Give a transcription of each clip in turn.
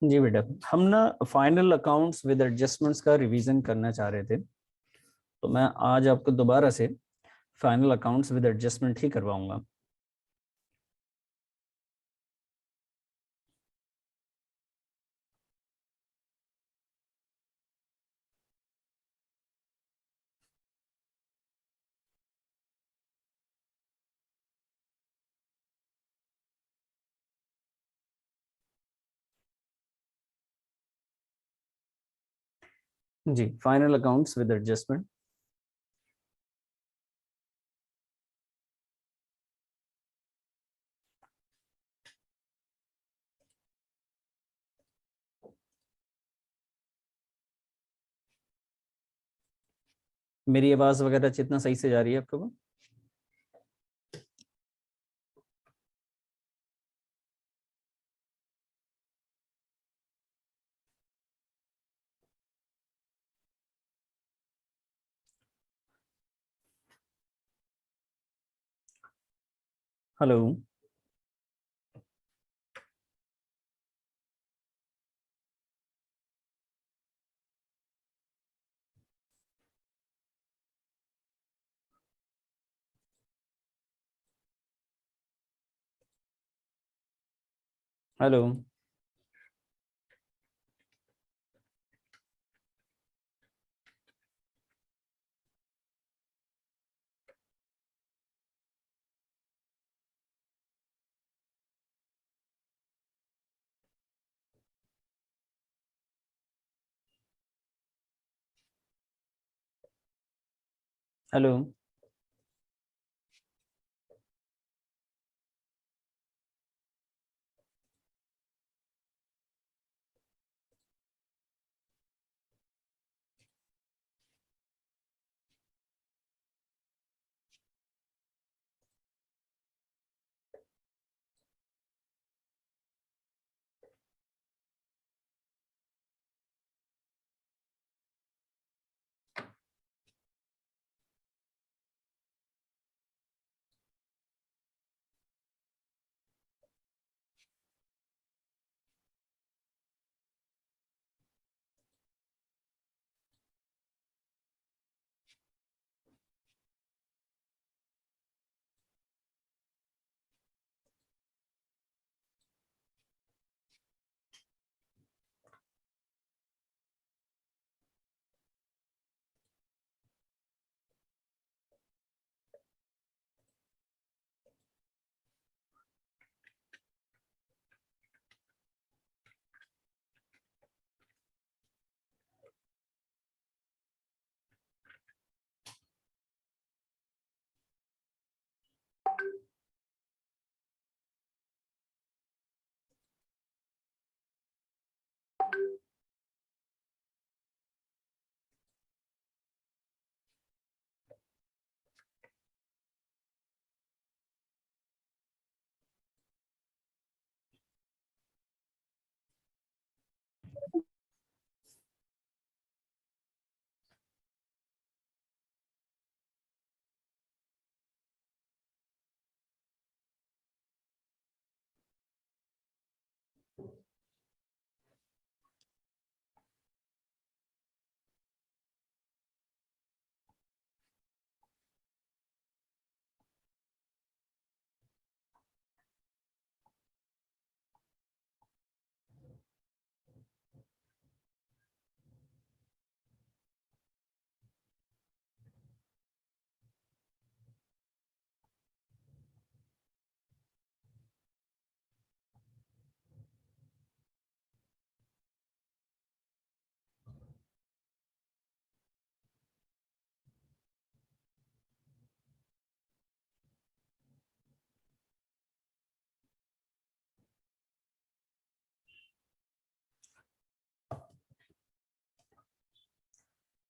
जी बेटा, हम ना फाइनल अकाउंट्स विद एडजस्टमेंट्स का रिवीजन करना चाह रहे थे, तो मैं आज आपको दोबारा से फाइनल अकाउंट्स विद एडजस्टमेंट ही करवाऊंगा। जी, फाइनल अकाउंट्स विद एडजस्टमेंट। मेरी आवाज वगैरह जितना सही से जा रही है आपको? हेलो। हेलो। हेलो।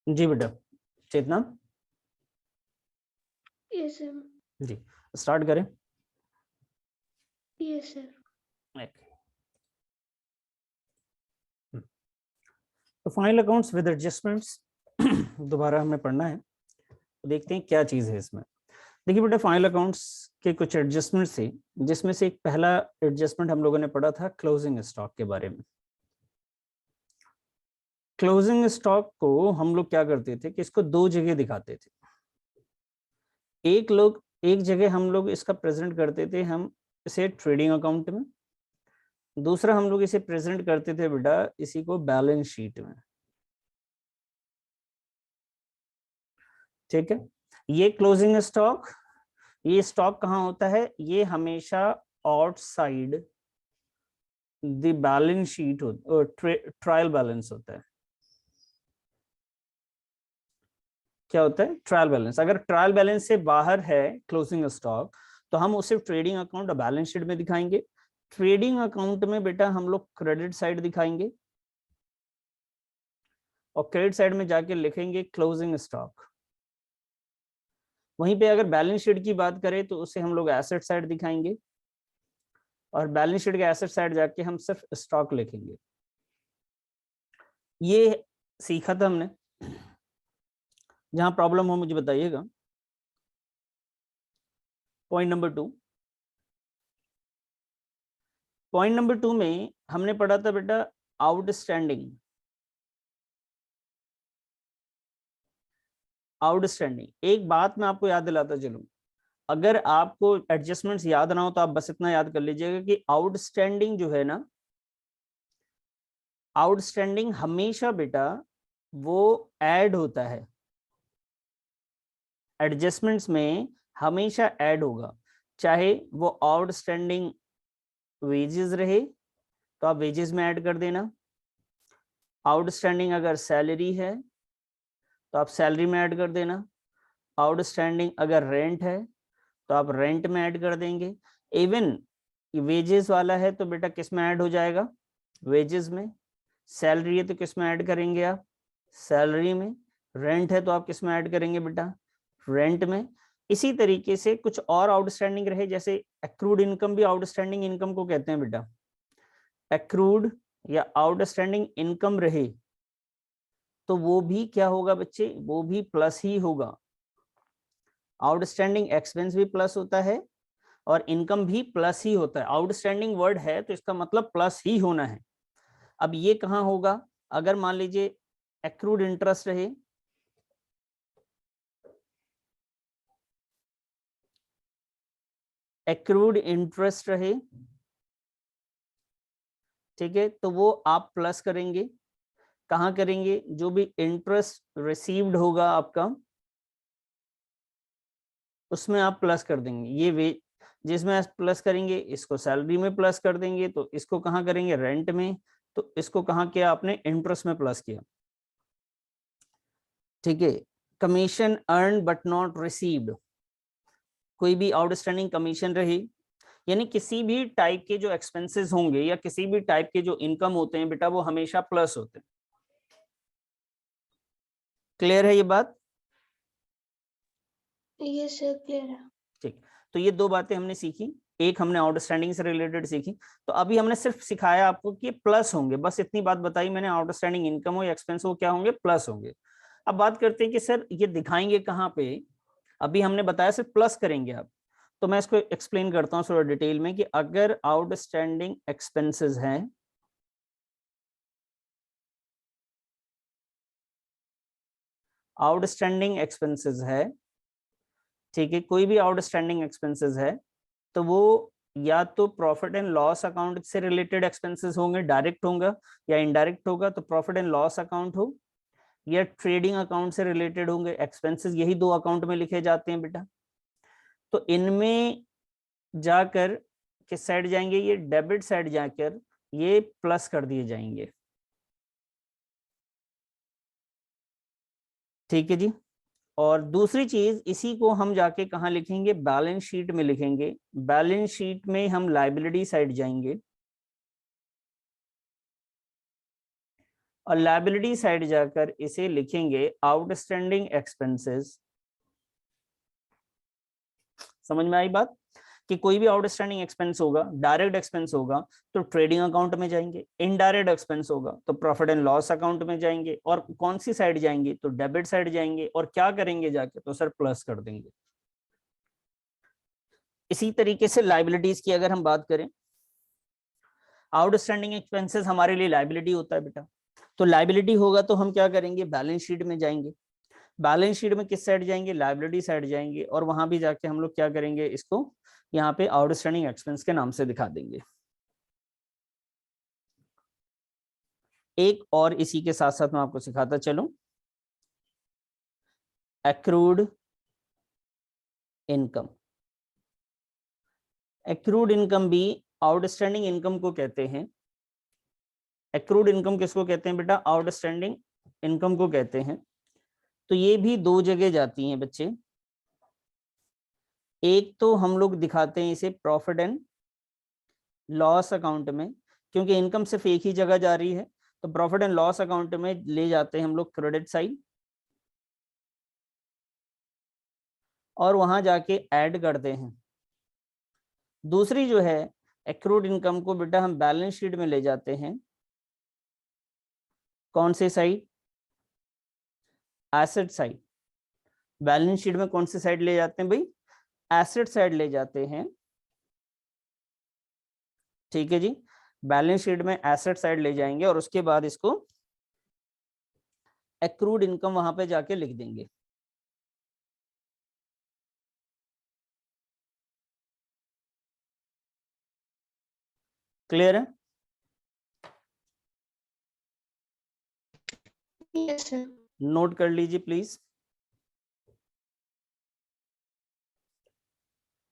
जी बेटा, चेतना। Yes sir. जी, स्टार्ट करें। Yes sir. तो फाइनल अकाउंट्स विद एडजस्टमेंट्स दोबारा हमें पढ़ना है, तो देखते हैं क्या चीज है इसमें। देखिए बेटा, फाइनल अकाउंट्स के कुछ एडजस्टमेंट थे, जिसमें से एक पहला एडजस्टमेंट हम लोगों ने पढ़ा था क्लोजिंग स्टॉक के बारे में। क्लोजिंग स्टॉक को हम लोग क्या करते थे कि इसको दो जगह दिखाते थे। एक जगह हम लोग इसका प्रेजेंट करते थे हम इसे ट्रेडिंग अकाउंट में, दूसरा हम लोग इसे प्रेजेंट करते थे बेटा इसी को बैलेंस शीट में। ठीक है, ये क्लोजिंग स्टॉक, ये स्टॉक कहाँ होता है, ये हमेशा outside the balance sheet trial balance होता है। क्या होता है, ट्रायल बैलेंस। अगर ट्रायल बैलेंस से बाहर है क्लोजिंग स्टॉक तो हम उसे ट्रेडिंग अकाउंट और बैलेंस शीट में दिखाएंगे। ट्रेडिंग अकाउंट में बेटा हम लोग क्रेडिट साइड दिखाएंगे और क्रेडिट साइड में जाके लिखेंगे क्लोजिंग स्टॉक। वहीं पे अगर बैलेंस शीट की बात करें तो उसे हम लोग एसेट साइड दिखाएंगे और बैलेंस शीट के एसेट साइड जाके हम सिर्फ स्टॉक लिखेंगे। ये सीखा था हमने। जहां प्रॉब्लम हो मुझे बताइएगा। पॉइंट नंबर 2, पॉइंट नंबर 2 में हमने पढ़ा था बेटा आउटस्टैंडिंग। आउटस्टैंडिंग, एक बात मैं आपको याद दिलाता चलूं, अगर आपको एडजस्टमेंट्स याद ना हो तो आप बस इतना याद कर लीजिएगा कि आउटस्टैंडिंग जो है ना, आउटस्टैंडिंग हमेशा बेटा वो ऐड होता है एडजस्टमेंट्स में, हमेशा ऐड होगा। चाहे वो आउटस्टैंडिंग वेजेस रहे तो आप वेजेस में ऐड कर देना, आउटस्टैंडिंग अगर सैलरी है तो आप सैलरी में ऐड कर देना, आउटस्टैंडिंग अगर रेंट है तो आप रेंट में ऐड कर देंगे। इवन वेजेस वाला है तो बेटा किस में ऐड हो जाएगा, वेजेस में। सैलरी है तो किस में ऐड करेंगे आप, सैलरी में। रेंट है तो आप किस में ऐड करेंगे बेटा, रेंट में। इसी तरीके से कुछ और आउटस्टैंडिंग रहे, जैसे एक्रूड इनकम भी आउटस्टैंडिंग इनकम को कहते हैं बेटा। एक्रूड या आउटस्टैंडिंग इनकम रहे तो वो भी क्या होगा बच्चे, वो भी प्लस ही होगा। आउटस्टैंडिंग एक्सपेंस भी प्लस होता है और इनकम भी प्लस ही होता है। आउटस्टैंडिंग वर्ड है तो इसका मतलब प्लस ही होना है। अब ये कहाँ होगा, अगर मान लीजिए एक्रूड इंटरेस्ट रहे, एक्रूड इंटरेस्ट रहे, ठीक है, तो वो आप प्लस करेंगे। कहाँ करेंगे, जो भी इंटरेस्ट रिसीव्ड होगा आपका उसमें आप प्लस कर देंगे। ये वे जिसमें आप प्लस करेंगे इसको सैलरी में प्लस कर देंगे, तो इसको कहाँ करेंगे, रेंट में। तो इसको कहाँ किया आपने, इंटरेस्ट में प्लस किया। ठीक है, commission earn but not received, कोई भी आउटस्टैंडिंग कमीशन रही, यानी किसी भी टाइप के जो एक्सपेंसेस होंगे या किसी भी टाइप के जो इनकम होते हैं बेटा वो हमेशा प्लस होते हैं। क्लियर है ये बात? यस सर, क्लियर है। ठीक, तो ये दो बातें हमने सीखी, एक हमने आउटस्टैंडिंग से रिलेटेड सीखी। तो अभी हमने सिर्फ सिखाया आपको कि प्लस होंगे, बस इतनी बात बताई मैंने, आउटस्टैंडिंग इनकम हो या एक्सपेंस हो क्या होंगे, प्लस होंगे। अब बात करते हैं कि सर ये दिखाएंगे कहाँ पे। अभी हमने बताया सिर्फ प्लस करेंगे आप, तो मैं इसको एक्सप्लेन करता हूँ थोड़ा डिटेल में कि अगर आउटस्टैंडिंग एक्सपेंसेस हैं, आउटस्टैंडिंग एक्सपेंसेस है, ठीक है, कोई भी आउटस्टैंडिंग एक्सपेंसेस है तो वो या तो प्रॉफिट एंड लॉस अकाउंट से रिलेटेड एक्सपेंसेस होंगे, डायरेक्ट होगा या इनडायरेक्ट होगा, तो प्रॉफिट एंड लॉस अकाउंट हो या ट्रेडिंग अकाउंट से रिलेटेड होंगे एक्सपेंसेस, यही दो अकाउंट में लिखे जाते हैं बेटा। तो इनमें जाकर किस साइड जाएंगे, ये डेबिट साइड जाकर ये प्लस कर दिए जाएंगे। ठीक है जी। और दूसरी चीज, इसी को हम जाके कहाँ लिखेंगे, बैलेंस शीट में लिखेंगे। बैलेंस शीट में हम लायबिलिटी साइड जाएंगे और लायबिलिटी साइड जाकर इसे लिखेंगे आउटस्टैंडिंग एक्सपेंसेस। समझ में आई बात? कि कोई भी आउटस्टैंडिंग एक्सपेंस होगा, डायरेक्ट एक्सपेंस होगा तो ट्रेडिंग अकाउंट में जाएंगे, इनडायरेक्ट एक्सपेंस होगा तो प्रॉफिट एंड लॉस अकाउंट में जाएंगे। और कौन सी साइड जाएंगे, तो डेबिट साइड जाएंगे। और क्या करेंगे जाके, तो सर प्लस कर देंगे। इसी तरीके से लाइबिलिटीज की अगर हम बात करें, आउटस्टैंडिंग एक्सपेंसेस हमारे लिए लाइबिलिटी होता है बेटा, तो लायबिलिटी होगा तो हम क्या करेंगे, बैलेंस शीट में जाएंगे। बैलेंस शीट में किस साइड जाएंगे, लायबिलिटी साइड जाएंगे, और वहां भी जाके हम लोग क्या करेंगे, इसको यहाँ पे आउटस्टैंडिंग एक्सपेंस के नाम से दिखा देंगे। एक और इसी के साथ साथ मैं आपको सिखाता चलूं, एक्रूड इनकम। एक्रूड इनकम भी आउटस्टैंडिंग इनकम को कहते हैं। एक्रूड इनकम किसको कहते हैं बेटा, आउटस्टैंडिंग इनकम को कहते हैं। तो ये भी दो जगह जाती हैं बच्चे। एक तो हम लोग दिखाते हैं इसे प्रॉफिट एंड लॉस अकाउंट में, क्योंकि इनकम सिर्फ एक ही जगह जा रही है, तो प्रॉफिट एंड लॉस अकाउंट में ले जाते हैं हम लोग क्रेडिट साइड, और वहां जाके ऐड करते हैं। दूसरी जो है एक्रूड इनकम को बेटा हम बैलेंस शीट में ले जाते हैं, कौन से side, asset side. Balance sheet में कौन सी साइड ले जाते हैं भाई, एसेट साइड ले जाते हैं। ठीक है जी, बैलेंस शीट में एसेट साइड ले जाएंगे और उसके बाद इसको एक्रूड इनकम वहां पे जाके लिख देंगे। क्लियर है? Yes sir. नोट कर लीजिए प्लीज,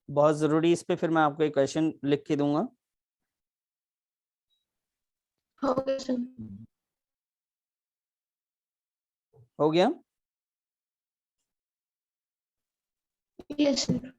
बहुत जरूरी। इस पे फिर मैं आपको एक क्वेश्चन लिख के दूंगा। हो गया सर। हो गया? Yes sir.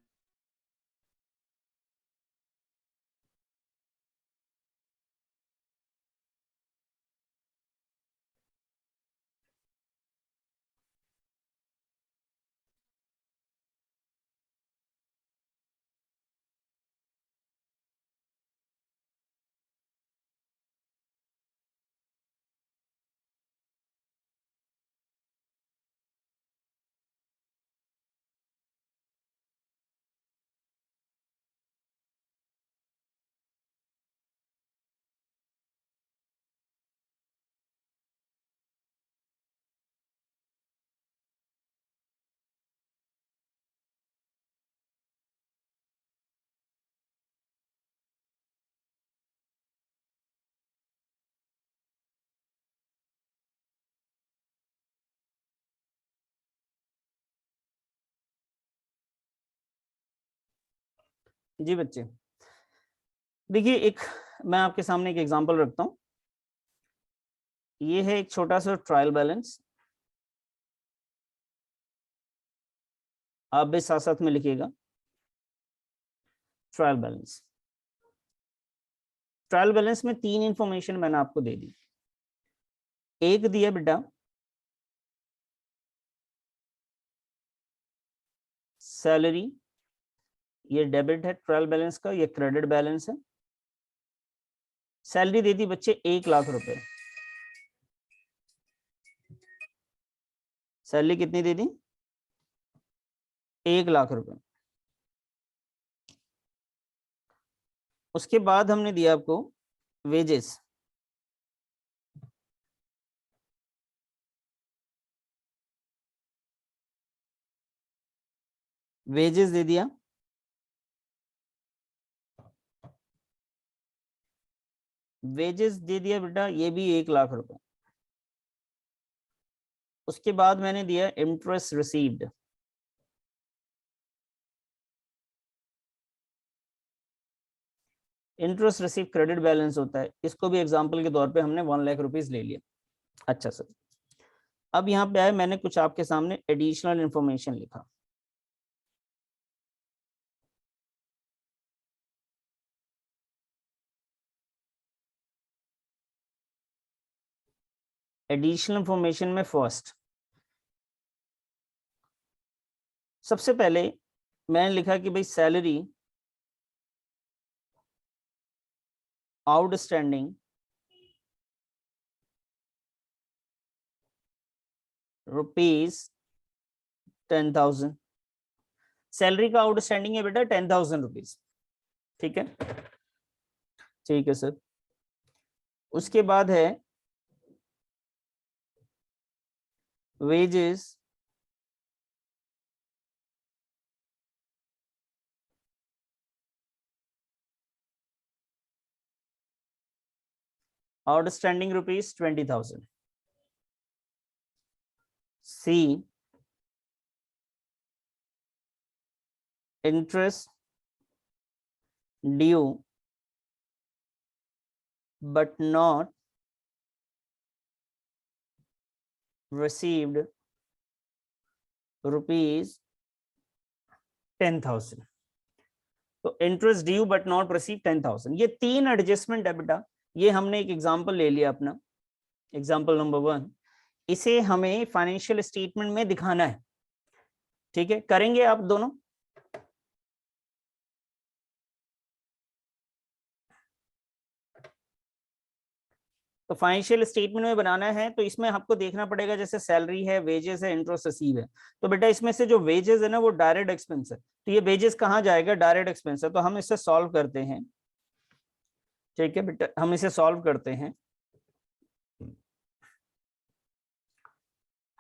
जी बच्चे, देखिए एक मैं आपके सामने एक एग्जांपल रखता हूं। ये है एक छोटा सा ट्रायल बैलेंस, आप भी साथ साथ में लिखिएगा। ट्रायल बैलेंस, ट्रायल बैलेंस में तीन इंफॉर्मेशन मैंने आपको दे दी। एक दिया बेटा सैलरी, ये डेबिट है ट्रायल बैलेंस का, ये क्रेडिट बैलेंस है। सैलरी दे दी बच्चे 1,00,000 रुपए। सैलरी कितनी दे दी, 1,00,000 रुपए। उसके बाद हमने दिया आपको वेजेस, वेजेस दे दिया, वेजेस दे दिया बेटा ये भी 1,00,000 रुपए। उसके बाद मैंने दिया interest received, interest receive credit balance होता है, इसको भी एग्जांपल के तौर पे हमने 1,00,000 रुपीज ले लिया। अच्छा सर, अब यहाँ पे आए, मैंने कुछ आपके सामने एडिशनल इंफॉर्मेशन लिखा। एडिशनल इंफॉर्मेशन में फर्स्ट, सबसे पहले मैंने लिखा कि भाई सैलरी आउटस्टैंडिंग ₹10,000। सैलरी का आउटस्टैंडिंग है बेटा 10,000 रुपीज। ठीक है, ठीक है सर। उसके बाद है wages outstanding rupees 20,000. C, interest due but not received rupees 10,000. तो interest due but not receive 10,000, ये 3 एडजस्टमेंट है बेटा। ये हमने एक एग्जांपल ले लिया अपना, एग्जांपल नंबर 1। इसे हमें फाइनेंशियल स्टेटमेंट में दिखाना है, ठीक है? करेंगे आप दोनों? तो फाइनेंशियल स्टेटमेंट में बनाना है तो इसमें आपको देखना पड़ेगा, जैसे सैलरी है, वेजेस है, इंटरेस्ट रिसीव है। तो बेटा इसमें से जो वेजेस है ना वो डायरेक्ट एक्सपेंस है, तो ये वेजेस कहाँ जाएगा? डायरेक्ट एक्सपेंस है। तो हम इसे सॉल्व करते हैं, ठीक है बेटा, हम इसे सॉल्व करते हैं।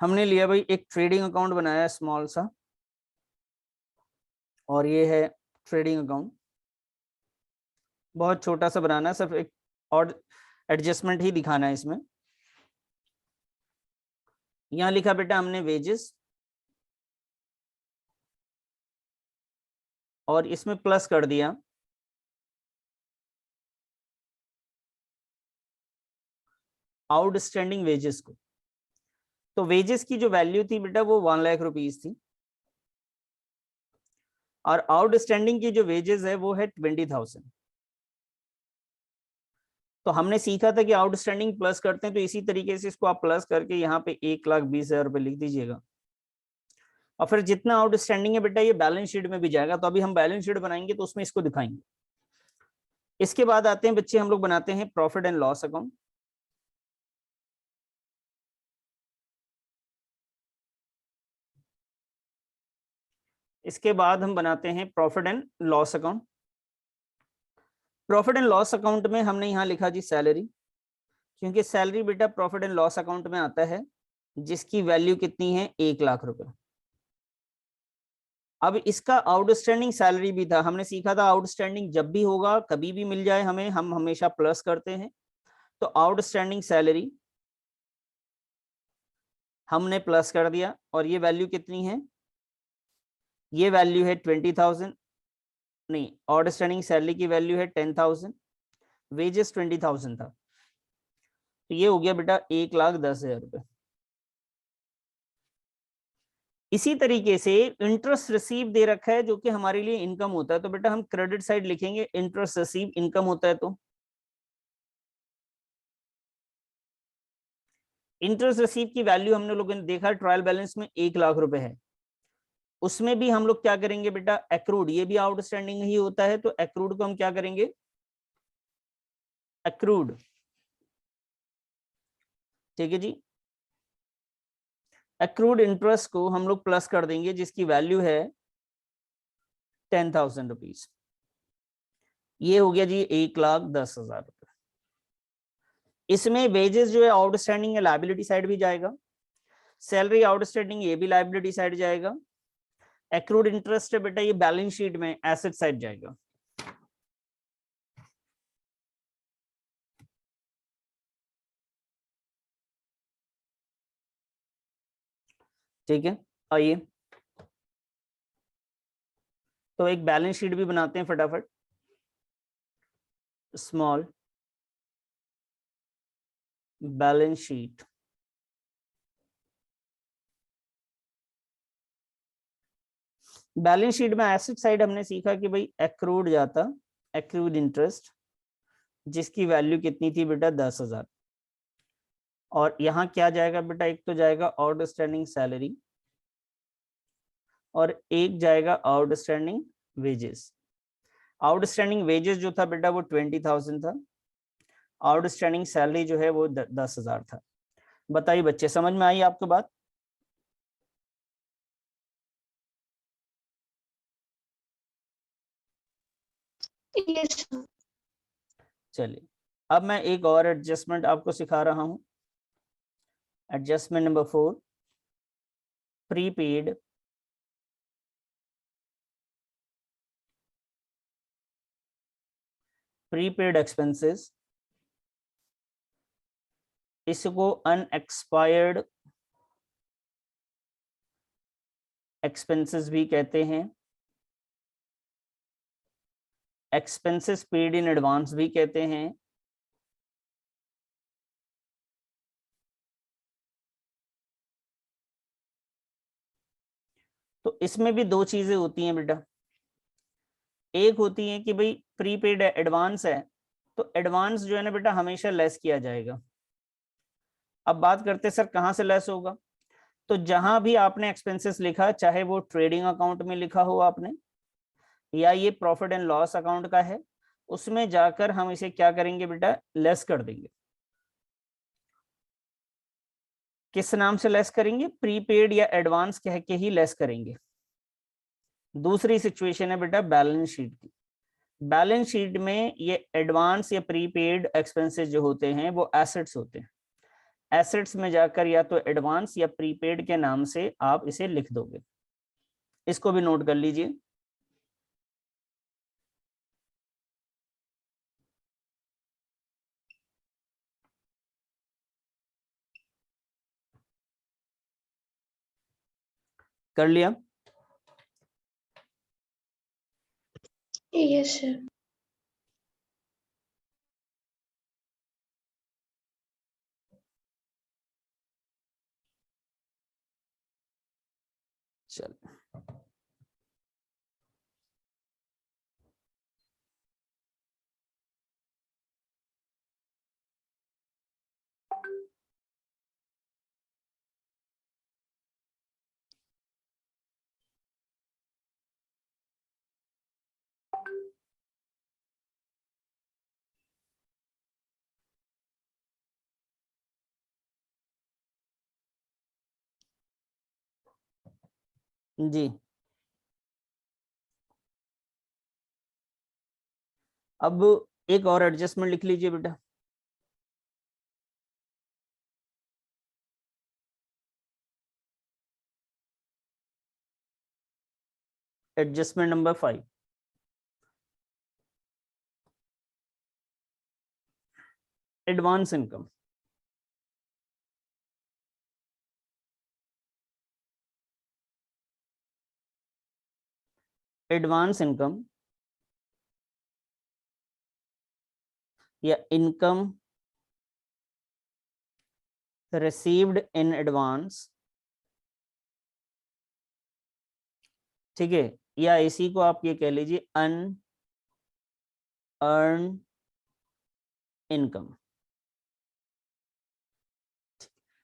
हमने लिया भाई एक ट्रेडिंग अकाउंट बनाया स्मॉल सा, और ये है ट्रेडिंग अकाउंट, बहुत छोटा सा बनाना है, सिर्फ एक और एडजस्टमेंट ही दिखाना है इसमें। यहां लिखा बेटा हमने वेजेस, और इसमें प्लस कर दिया आउटस्टैंडिंग वेजेस को। तो वेजेस की जो वैल्यू थी बेटा वो 1 लाख रुपीस थी, और आउटस्टैंडिंग की जो वेजेस है वो है 20,000। तो हमने सीखा था कि आउटस्टैंडिंग प्लस करते हैं, तो इसी तरीके से इसको आप प्लस करके यहाँ पे 1,20,000 रुपये लिख दीजिएगा, और फिर जितना आउटस्टैंडिंग है बेटा ये बैलेंस शीट में भी जाएगा। तो अभी हम बैलेंस शीट बनाएंगे तो उसमें इसको दिखाएंगे। इसके बाद आते हैं बच्चे, हम लोग बनाते हैं प्रॉफिट एंड लॉस अकाउंट। इसके बाद हम बनाते हैं profit and loss account. Profit and loss account में हमने यहाँ लिखा जी सैलरी, क्योंकि सैलरी बेटा प्रॉफिट एंड लॉस अकाउंट में आता है, जिसकी वैल्यू कितनी है? 1,00,000 रुपए। अब इसका आउटस्टैंडिंग सैलरी भी था, हमने सीखा था आउटस्टैंडिंग जब भी होगा, कभी भी मिल जाए हमें, हम हमेशा प्लस करते हैं। तो आउटस्टैंडिंग सैलरी हमने प्लस कर दिया, और ये वैल्यू कितनी है? ये वैल्यू है 20,000, नहीं, आउटस्टैंडिंग सैलरी की वैल्यू है 10,000, वेजेस 20,000 था, तो ये हो गया बेटा 1,10,000 रुपए। इसी तरीके से इंटरेस्ट रिसीव दे रखा है, जो कि हमारे लिए इनकम होता है, तो बेटा हम क्रेडिट साइड लिखेंगे, इंटरेस्ट रिसीव इनकम होता है। तो इंटरेस्ट रिसीव की वैल्यू हमने लोगों ने देखा ट्रायल बैलेंस में 1,00,000 रुपए है। उसमें भी हम लोग क्या करेंगे बेटा? एक्रूड, ये भी आउटस्टैंडिंग ही होता है, तो एक्रूड को हम क्या करेंगे? एक्रूड, ठीक है जी। एक्रूड इंटरेस्ट को हम लोग प्लस कर देंगे, जिसकी वैल्यू है 10,000 रुपीज। ये हो गया जी 1,10,000 रुपए। इसमें वेजेस जो है आउटस्टैंडिंग है, लायबिलिटी साइड भी जाएगा, सैलरी आउटस्टैंडिंग ये भी लायबिलिटी साइड जाएगा, एक्रूड इंटरेस्ट है बेटा ये बैलेंस शीट में एसेट साइड जाएगा। ठीक है, आइए तो एक बैलेंस शीट भी बनाते हैं फटाफट। Small balance sheet, balance sheet में एसेट साइड हमने सीखा कि भाई एक्रूड जाता, एक्रूड इंटरेस्ट, जिसकी वैल्यू कितनी थी बेटा? 10,000। और यहाँ क्या जाएगा बेटा? एक तो जाएगा आउटस्टैंडिंग सैलरी, और एक जाएगा आउटस्टैंडिंग वेजेस। आउटस्टैंडिंग वेजेस जो था बेटा वो 20,000 था, आउटस्टैंडिंग सैलरी जो है वो 10,000 था। बताइए बच्चे, समझ में आई आपको बात? Yes, sir. चलिए, अब मैं एक और एडजस्टमेंट आपको सिखा रहा हूं, एडजस्टमेंट नंबर 4। प्रीपेड एक्सपेंसेस, इसको अनएक्सपायर्ड एक्सपेंसेस भी कहते हैं, एक्सपेंसेस पेड इन एडवांस भी कहते हैं। तो इसमें भी दो चीजें होती हैं बेटा, एक होती है कि भाई प्रीपेड एडवांस है तो एडवांस जो है ना बेटा हमेशा लेस किया जाएगा। अब बात करते हैं सर कहाँ से लेस होगा, तो जहां भी आपने एक्सपेंसेस लिखा, चाहे वो ट्रेडिंग अकाउंट में लिखा हो आपने या ये प्रॉफिट एंड लॉस अकाउंट का है, उसमें जाकर हम इसे क्या करेंगे बेटा, लेस कर देंगे। किस नाम से लेस करेंगे, प्रीपेड या एडवांस कह के ही लेस करेंगे। दूसरी सिचुएशन है बेटा बैलेंस शीट की। बैलेंस शीट में ये एडवांस या प्रीपेड एक्सपेंसेस जो होते हैं वो एसेट्स होते हैं, एसेट्स में जाकर या तो एडवांस या प्रीपेड के नाम से आप इसे लिख दोगे। इसको भी नोट कर लीजिए। कर लिया? Yes sir. चल जी, अब एक और एडजस्टमेंट लिख लीजिए बेटा। Adjustment number 5, advance income. Advance income या इनकम रिसीव्ड इन एडवांस, ठीक है, या इसी को आप ये कह लीजिए अन अर्न इनकम।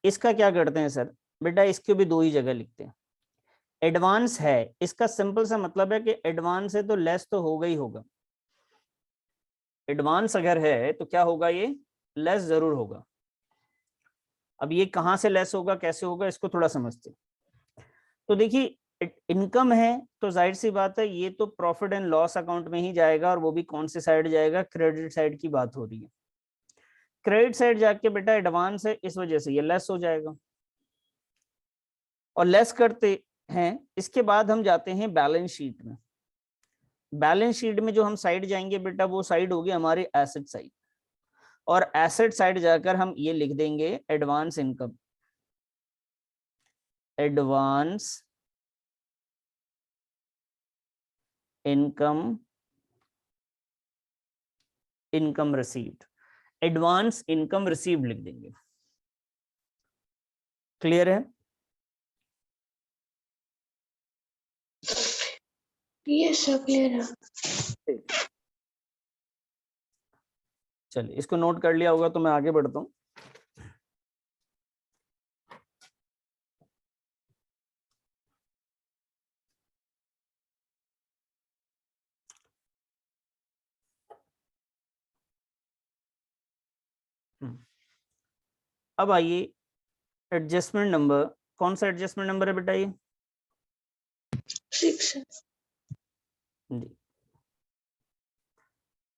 इसका क्या करते हैं सर बेटा, इसके भी दो ही जगह लिखते हैं। एडवांस है, इसका सिंपल सा मतलब है कि एडवांस है तो लेस तो होगा ही होगा। एडवांस अगर है तो क्या होगा, ये लेस जरूर होगा। अब ये कहां से लेस होगा, कैसे होगा, इसको थोड़ा समझते हैं। तो देखिए इनकम है तो जाहिर सी बात है ये तो प्रॉफिट एंड लॉस अकाउंट में ही जाएगा, और वो भी कौन से साइड जाएगा, क्रेडिट साइड की बात हो रही है। क्रेडिट साइड जाके बेटा एडवांस है, इस वजह से ये लेस हो जाएगा और लेस करते हैं। इसके बाद हम जाते हैं बैलेंस शीट में। बैलेंस शीट में जो हम साइड जाएंगे बेटा, वो साइड होगी हमारी एसेट साइड, और एसेट साइड जाकर हम ये लिख देंगे advance income. Advance income, income received, advance income received लिख देंगे। क्लियर है? यस सर, क्लियर है। चलिए इसको नोट कर लिया होगा तो मैं आगे बढ़ता हूँ। अब आइए एडजस्टमेंट नंबर, कौन सा एडजस्टमेंट नंबर है बेटा ये? 6 जी,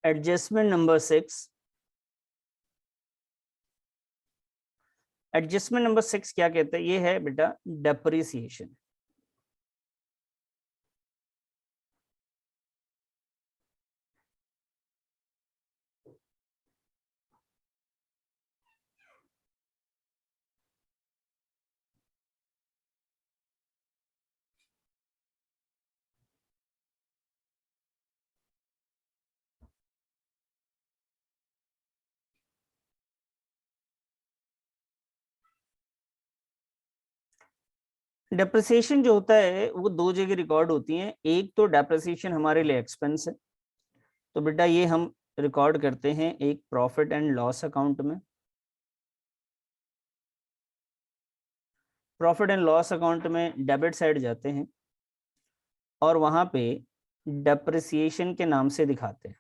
एडजस्टमेंट नंबर 6। एडजस्टमेंट नंबर 6 क्या कहते हैं, ये है बेटा डेप्रिसिएशन। डेप्रिसिएशन जो होता है वो दो जगह रिकॉर्ड होती है। एक तो डेप्रिसिएशन हमारे लिए एक्सपेंस है, तो बेटा ये हम रिकॉर्ड करते हैं एक प्रॉफिट एंड लॉस अकाउंट में। प्रॉफिट एंड लॉस अकाउंट में डेबिट साइड जाते हैं और वहां पे डेप्रिसिएशन के नाम से दिखाते हैं।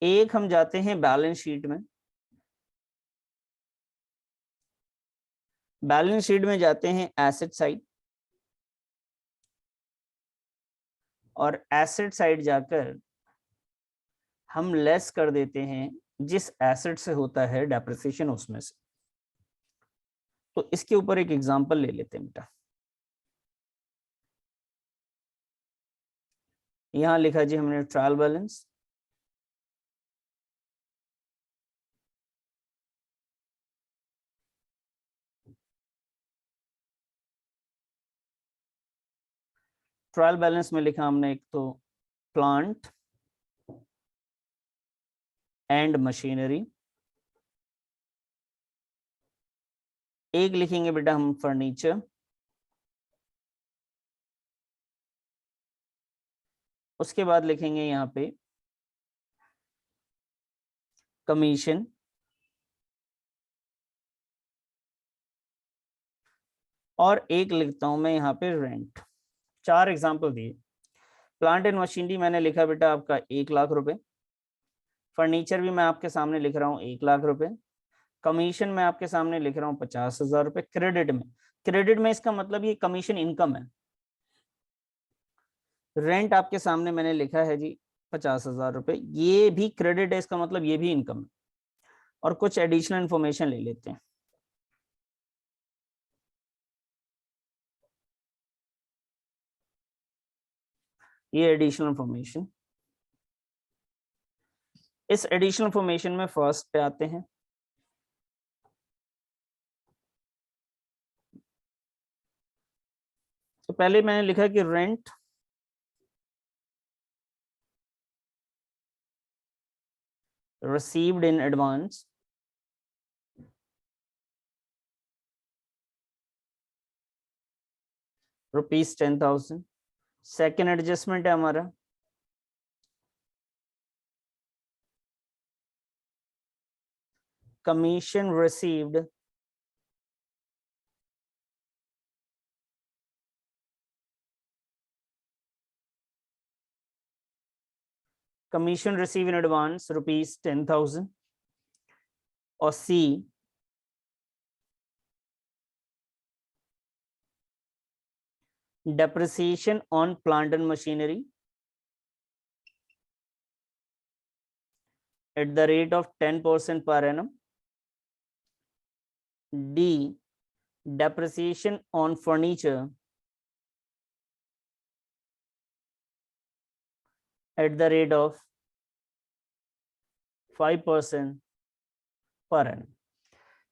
एक हम जाते हैं बैलेंस शीट में। बैलेंस शीट में जाते हैं एसेट साइड, और एसेट साइड जाकर हम लेस कर देते हैं जिस एसेट से होता है डेप्रिसिएशन उसमें से। तो इसके ऊपर एक एग्जांपल ले लेते हैं बेटा। यहां लिखा जी हमने ट्रायल बैलेंस। ट्रायल बैलेंस में लिखा हमने एक तो प्लांट एंड मशीनरी, एक लिखेंगे बेटा हम फर्नीचर, उसके बाद लिखेंगे यहाँ पे कमीशन, और एक लिखता हूं मैं यहाँ पे रेंट। चार एग्जांपल दिए। प्लांट एंड मशीनरी मैंने लिखा बेटा आपका 1 लाख रुपए, फर्नीचर भी मैं आपके सामने लिख रहा हूँ 1 लाख रुपए, कमीशन में आपके सामने लिख रहा हूँ 50,000 रुपए। क्रेडिट में, क्रेडिट में इसका मतलब ये कमीशन इनकम है। रेंट आपके सामने मैंने लिखा है जी 50,000 रुपए, ये भी क्रेडिट है, इसका मतलब ये भी इनकम है। और कुछ एडिशनल इंफॉर्मेशन ले लेते हैं। ये एडिशनल इंफॉर्मेशन, इस एडिशनल इंफॉर्मेशन में फर्स्ट पे आते हैं। तो पहले मैंने लिखा कि rent received in advance ₹10,000। Second adjustment है हमारा commission received commission receive in advance ₹10,000। और सी depreciation on plant and machinery at the rate of 10% per annum. D depreciation on furniture at the rate of 5% पर annum।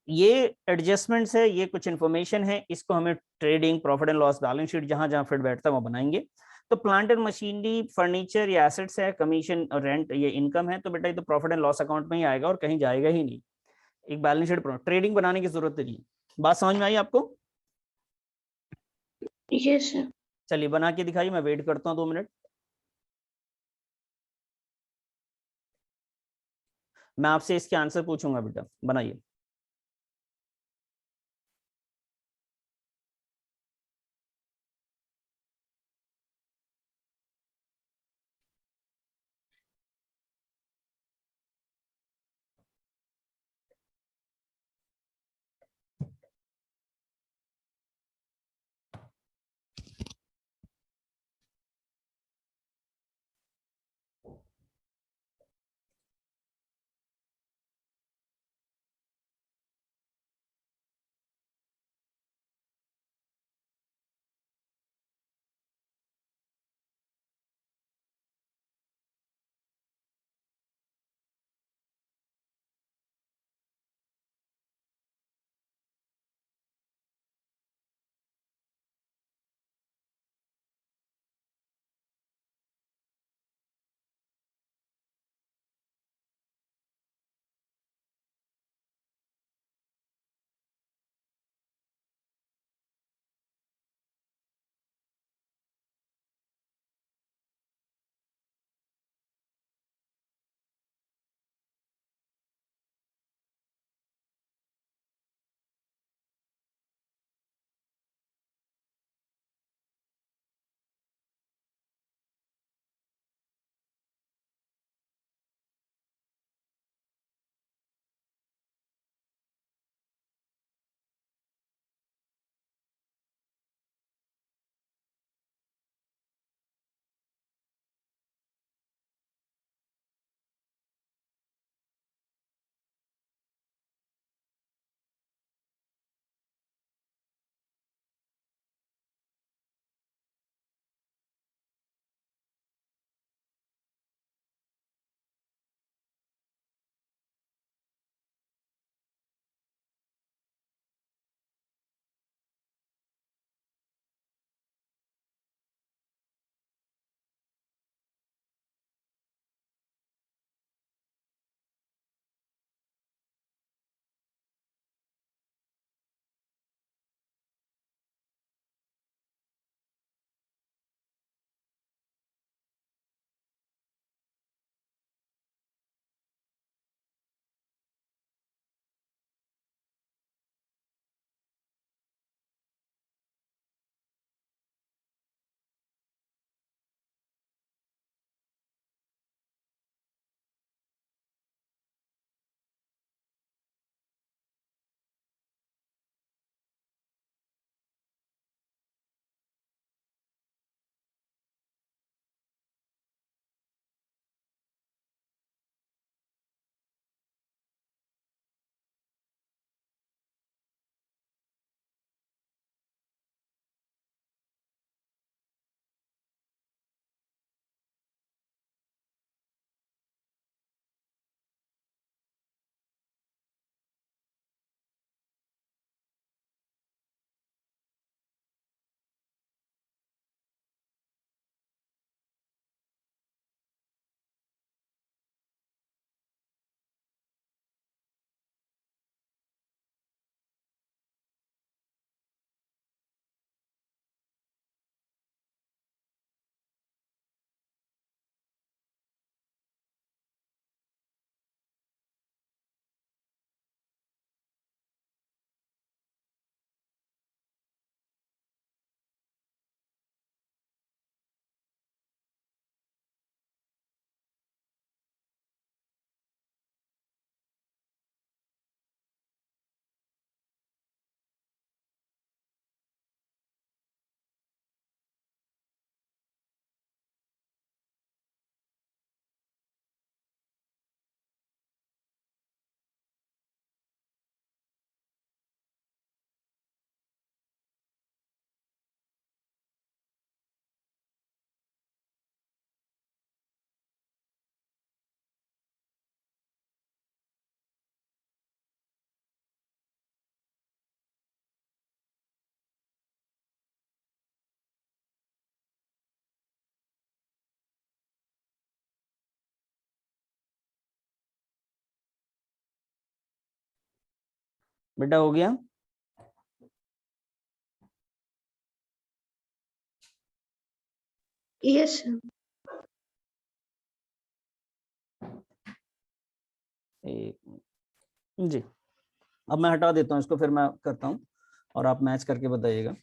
ये adjustments है, ये कुछ information है, इसको हमें trading, profit and loss, balance sheet जहां जहां फिट बैठता है वो बनाएंगे। तो प्लांट एंड मशीनरी, फर्नीचर ये एसेट्स है, कमीशन और रेंट ये इनकम है। तो बेटा ये तो प्रॉफिट एंड लॉस अकाउंट में ही आएगा और कहीं जाएगा ही नहीं। एक बैलेंस शीट ट्रेडिंग बनाने की जरूरत नहीं। बात समझ में आई आपको? Yes sir. चलिए बना के दिखाइए, मैं वेट करता हूँ 2 मिनट। मैं आपसे इसके आंसर पूछूंगा बेटा, बनाइए। बेटा हो गया? Yes sir. जी, अब मैं हटा देता हूँ इसको, फिर मैं करता हूँ और आप मैच करके बताइएगा।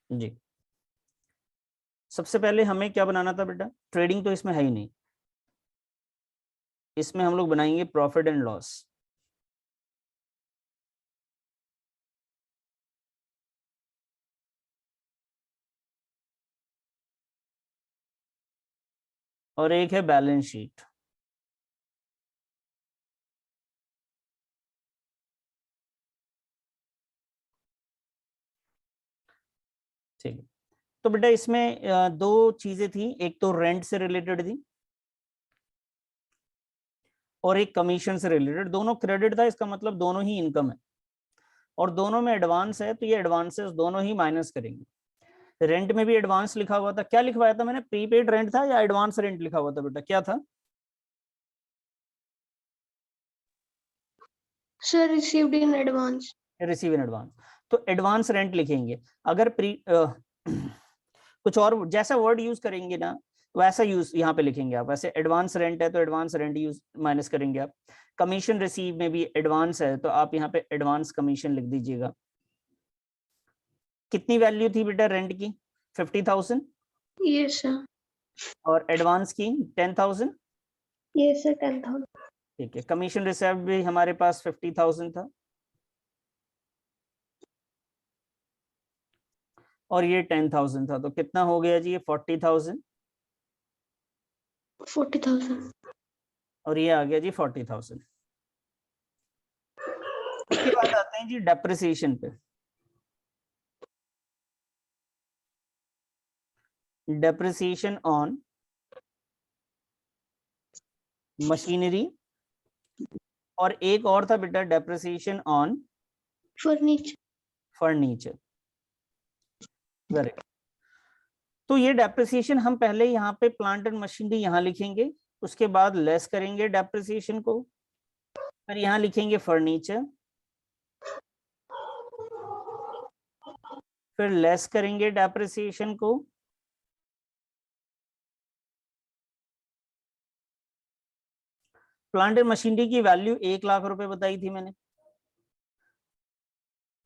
जी, सबसे पहले हमें क्या बनाना था बेटा? ट्रेडिंग तो इसमें है ही नहीं, इसमें हम लोग बनाएंगे प्रॉफिट एंड लॉस। और एक है बैलेंस शीट। ठीक है, तो बेटा इसमें दो चीजें थी, एक तो रेंट से रिलेटेड थी और एक कमीशन से रिलेटेड। दोनों क्रेडिट था, इसका मतलब दोनों ही इनकम है, और दोनों में एडवांस है, तो ये एडवांसेस दोनों ही माइनस करेंगे। रेंट में भी एडवांस लिखा हुआ था, क्या लिखवाया था मैंने? प्रीपेड रेंट था या एडवांस रेंट लिखा हुआ था बेटा, क्या था? Sir received in advance. Receive in advance, तो एडवांस रेंट लिखेंगे। अगर कुछ और जैसा वर्ड यूज करेंगे ना, वैसा यूज यहाँ पे लिखेंगे आप। वैसे एडवांस रेंट है तो एडवांस रेंट यूज माइनस करेंगे आप। कमीशन रिसीव में भी एडवांस है तो आप यहाँ पे एडवांस कमीशन लिख दीजिएगा। कितनी वैल्यू थी बेटा रेंट की? 50,000। Yes sir. और एडवांस की 10,000। Yes sir 10,000। ठीक है, कमीशन रिसीव भी हमारे पास 50,000 था, और ये 10,000 था, तो कितना हो गया जी? ये 40,000, 40,000। और ये आ गया जी 40,000। उसके बाद आते हैं जी डेप्रिसिएशन पे। डेप्रिसिएशन ऑन मशीनरी, और एक और था बेटा depreciation on furniture. Furniture. Very good. तो ये डेप्रिसिएशन हम पहले यहाँ पे प्लांट एंड मशीनरी यहाँ लिखेंगे, उसके बाद लेस करेंगे डेप्रिसिएशन को, फिर यहाँ लिखेंगे फर्नीचर, फिर लेस करेंगे डेप्रिसिएशन को, प्लांट एंड मशीनरी की वैल्यू 1 लाख रुपए बताई थी मैंने,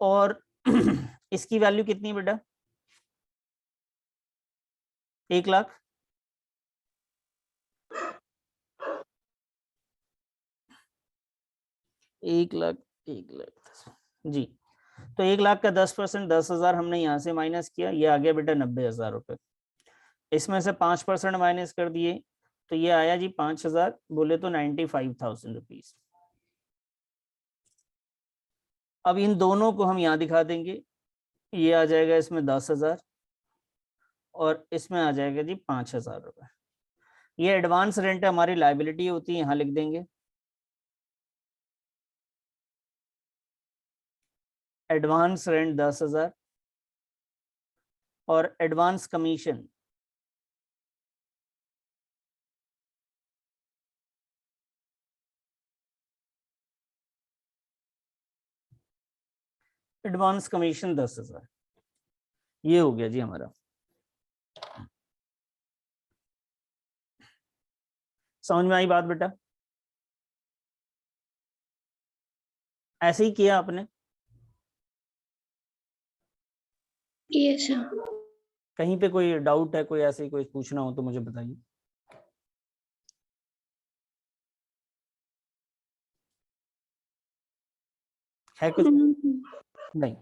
और इसकी वैल्यू कितनी बेटा? 1 लाख। एक लाख, 1 लाख जी। तो 1 लाख का 10%, 10,000 हमने यहाँ से माइनस किया, ये आ गया बेटा 90,000 रुपए। इसमें से 5% माइनस कर दिए तो ये आया जी 5,000, बोले तो 95,000 रुपीज। अब इन दोनों को हम यहाँ दिखा देंगे, ये आ जाएगा इसमें 10,000 और इसमें आ जाएगा जी 5,000 रुपए। ये एडवांस रेंट हमारी लाइबिलिटी होती है, यहाँ लिख देंगे एडवांस रेंट 10,000 और एडवांस कमीशन एडवांस कमीशन 10,000। ये हो गया जी हमारा। समझ में आई बात बेटा? ऐसे ही किया आपने? Yes sir. कहीं पे कोई डाउट है, कोई ऐसे ही कोई पूछना हो तो मुझे बताइए। है कुछ? नहीं,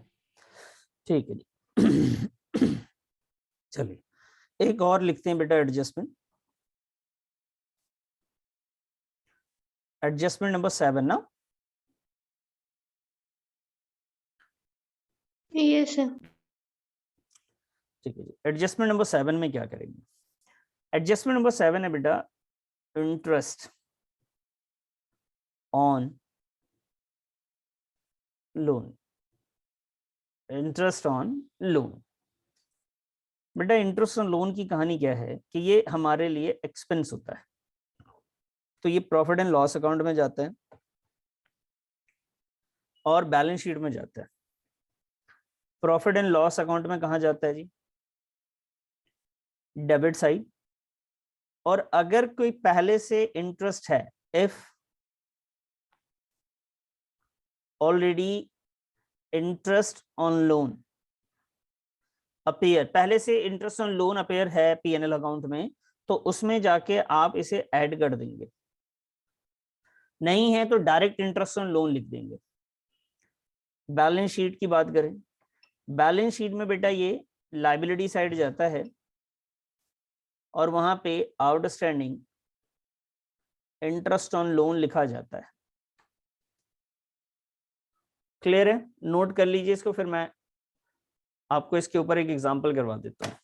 ठीक है जी। चलिए एक और लिखते हैं बेटा, एडजस्टमेंट। एडजस्टमेंट नंबर 7 ना? Yes sir. ठीक है जी, एडजस्टमेंट नंबर 7 में क्या करेंगे? एडजस्टमेंट नंबर 7 है बेटा interest on loan. Interest on loan. बेटा इंटरेस्ट ऑन लोन की कहानी क्या है कि ये हमारे लिए एक्सपेंस होता है, तो ये प्रॉफिट एंड लॉस अकाउंट में जाता है और बैलेंस शीट में जाता है। प्रॉफिट एंड लॉस अकाउंट में कहाँ जाता है जी? Debit side. और अगर कोई पहले से इंटरेस्ट है, if already interest on loan appear, पहले से इंटरेस्ट ऑन लोन अपीयर है पीएनएल अकाउंट में, तो उसमें जाके आप इसे ऐड कर देंगे। नहीं है तो डायरेक्ट इंटरेस्ट ऑन लोन लिख देंगे। बैलेंस शीट की बात करें, बैलेंस शीट में बेटा ये लायबिलिटी साइड जाता है और वहां पे आउटस्टैंडिंग इंटरेस्ट ऑन लोन लिखा जाता है। क्लियर है? नोट कर लीजिए इसको, फिर मैं आपको इसके ऊपर एक एग्जांपल करवा देता हूं।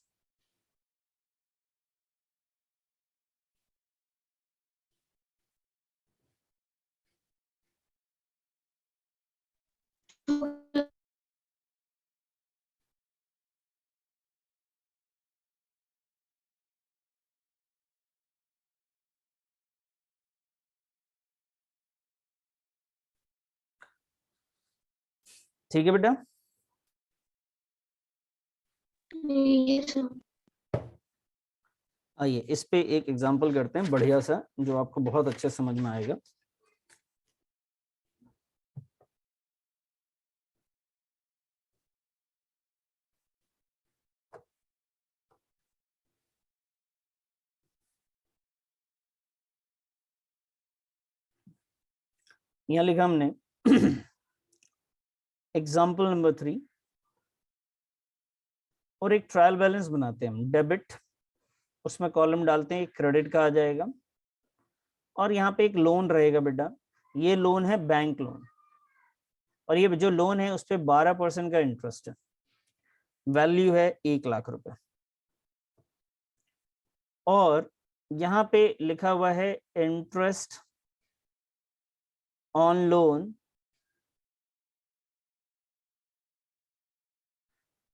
ठीक है बेटा, यस सर। आइए इस पे एक एग्जांपल करते हैं बढ़िया सा, जो आपको बहुत अच्छे समझ में आएगा। यहां लिखा हमने एग्जाम्पल नंबर 3, और एक ट्रायल बैलेंस बनाते हैं हम। डेबिट, उसमें कॉलम डालते हैं, एक क्रेडिट का आ जाएगा, और यहाँ पे एक लोन रहेगा बेटा। ये लोन है बैंक लोन, और ये जो लोन है उस पर 12% का इंटरेस्ट है। वैल्यू है 1 लाख रुपए, और यहाँ पे लिखा हुआ है interest on loan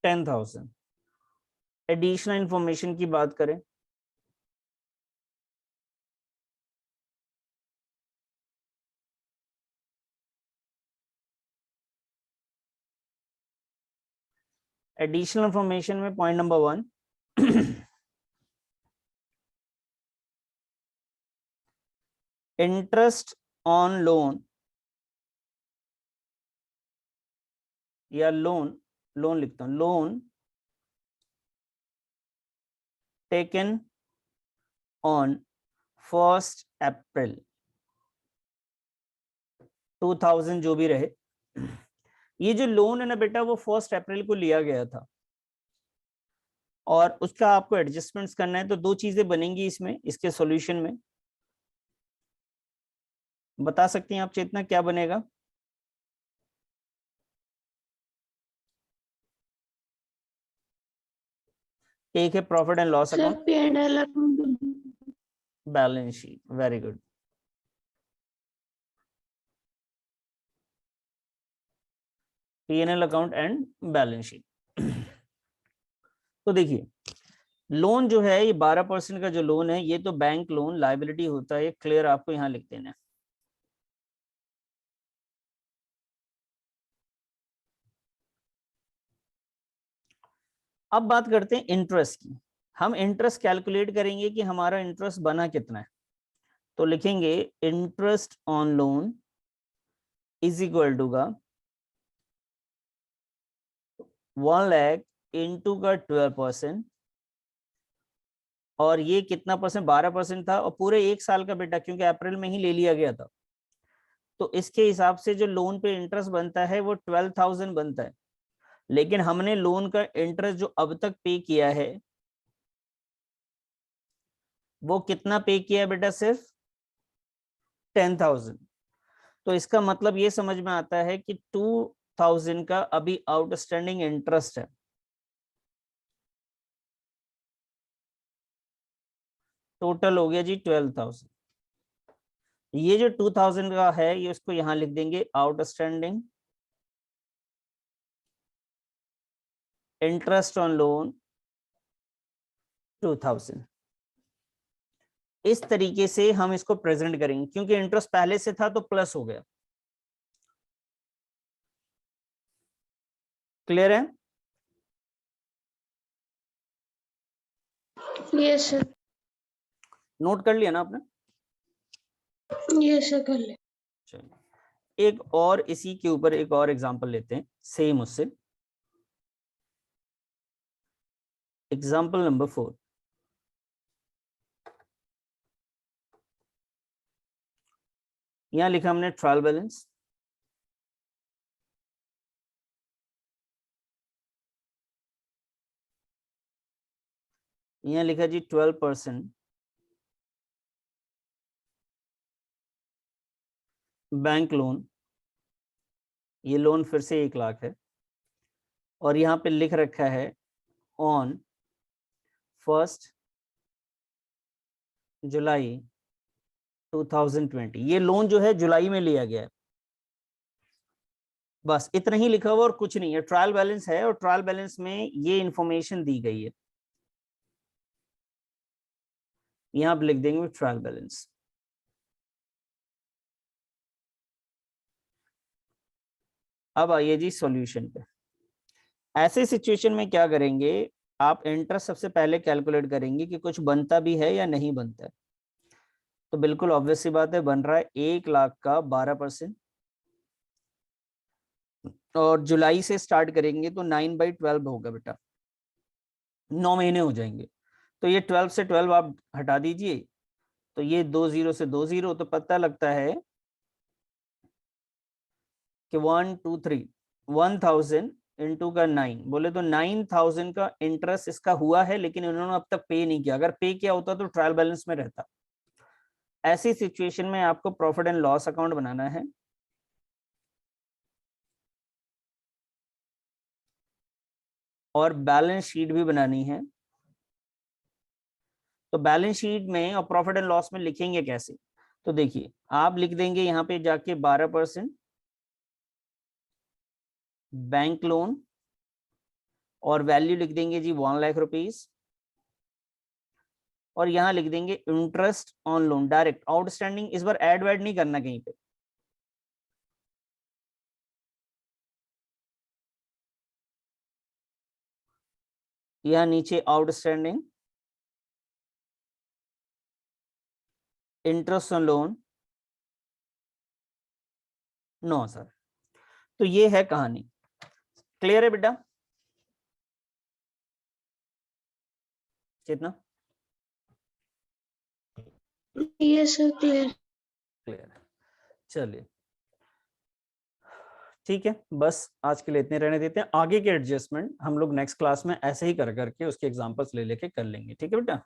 10,000। Additional information की बात करें, एडिशनल इंफॉर्मेशन में point number 1, interest on loan या लोन, लोन लिखता हूं, लोन टेकन ऑन 1 अप्रैल 2000, जो भी रहे। ये जो लोन है ना बेटा, वो 1 अप्रैल को लिया गया था, और उसका आपको एडजस्टमेंट्स करना है। तो दो चीजें बनेंगी इसमें, इसके सॉल्यूशन में। बता सकती हैं आप चेतना, क्या बनेगा? एक है profit and loss sir account, P&L account. Balance sheet, very good. P&L account and balance sheet. तो देखिए, लोन जो है ये 12% का जो लोन है, ये तो बैंक लोन लायबिलिटी होता है, ये क्लियर आपको यहाँ लिख देना है। अब बात करते हैं इंटरेस्ट की। हम इंटरेस्ट कैलकुलेट करेंगे कि हमारा इंटरेस्ट बना कितना है। तो लिखेंगे interest on loan is equal to का 1 लाख इंटू का 12%, और ये कितना परसेंट? 12% था, और पूरे 1 साल का बेटा, क्योंकि अप्रैल में ही ले लिया गया था, तो इसके हिसाब से जो लोन पे इंटरेस्ट बनता है वो 12,000 बनता है। लेकिन हमने लोन का इंटरेस्ट जो अब तक पे किया है, वो कितना पे किया है बेटा? सिर्फ 10,000। तो इसका मतलब ये समझ में आता है कि 2,000 का अभी आउटस्टैंडिंग इंटरेस्ट है। टोटल हो गया जी 12,000। ये जो 2,000 का है, ये उसको यहां लिख देंगे आउटस्टैंडिंग इंटरेस्ट ऑन लोन 2000। इस तरीके से हम इसको प्रेजेंट करेंगे, क्योंकि इंटरेस्ट पहले से था तो प्लस हो गया। क्लियर है? Yes sir. नोट कर लिया ना आपने? यस सर, कर ले। चलिए एक और इसी के ऊपर एक और एग्जांपल लेते हैं, सेम उससे। Example number 4। यहां लिखा हमने ट्रायल बैलेंस, यहां लिखा जी 12% बैंक लोन, ये लोन फिर से 1 लाख है, और यहाँ पे लिख रखा है ऑन 1 जुलाई 2020। ये लोन जो है जुलाई में लिया गया है, बस इतना ही लिखा हुआ और कुछ नहीं है। ट्रायल बैलेंस है और ट्रायल बैलेंस में ये इंफॉर्मेशन दी गई है, यहां आप लिख देंगे ट्रायल बैलेंस। अब आइए जी सॉल्यूशन पे। ऐसे सिचुएशन में क्या करेंगे, आप इंटरेस्ट सबसे पहले कैलकुलेट करेंगे कि कुछ बनता भी है या नहीं बनता है। तो बिल्कुल ऑब्वियस सी बात है, बन रहा है 1 लाख का 12%, और जुलाई से स्टार्ट करेंगे तो 9/12 होगा बेटा, 9 महीने हो जाएंगे। तो ये 12 से 12 आप हटा दीजिए, तो ये 2 0 से 2 0, तो पता लगता है कि 1 2 3 1000 इंटू का 9, बोले तो 9000 का इंटरेस्ट इसका हुआ है, लेकिन इन्होंने अब तक पे नहीं किया। अगर पे किया होता तो ट्रायल बैलेंस में रहता। ऐसी सिचुएशन में आपको प्रॉफिट एंड लॉस अकाउंट बनाना है, और बैलेंस शीट भी बनानी है। तो बैलेंस शीट में और प्रॉफिट एंड लॉस में लिखेंगे कैसे? तो देखिए, आप लिख देंगे यहाँ पे जाके 12% बैंक लोन, और वैल्यू लिख देंगे जी 1 लाख रुपीज, और यहां लिख देंगे interest on loan direct outstanding. इस बार ऐड वैड नहीं करना कहीं पे, यहां नीचे आउटस्टैंडिंग इंटरेस्ट ऑन लोन 9,000। तो ये है कहानी। क्लियर है बेटा? कितना यस सर, क्लियर। क्लियर है? चलिए ठीक है, बस आज के लिए इतने रहने देते हैं। आगे के एडजस्टमेंट हम लोग नेक्स्ट क्लास में ऐसे ही कर करके उसके एग्जांपल्स ले लेके कर लेंगे। ठीक है बेटा?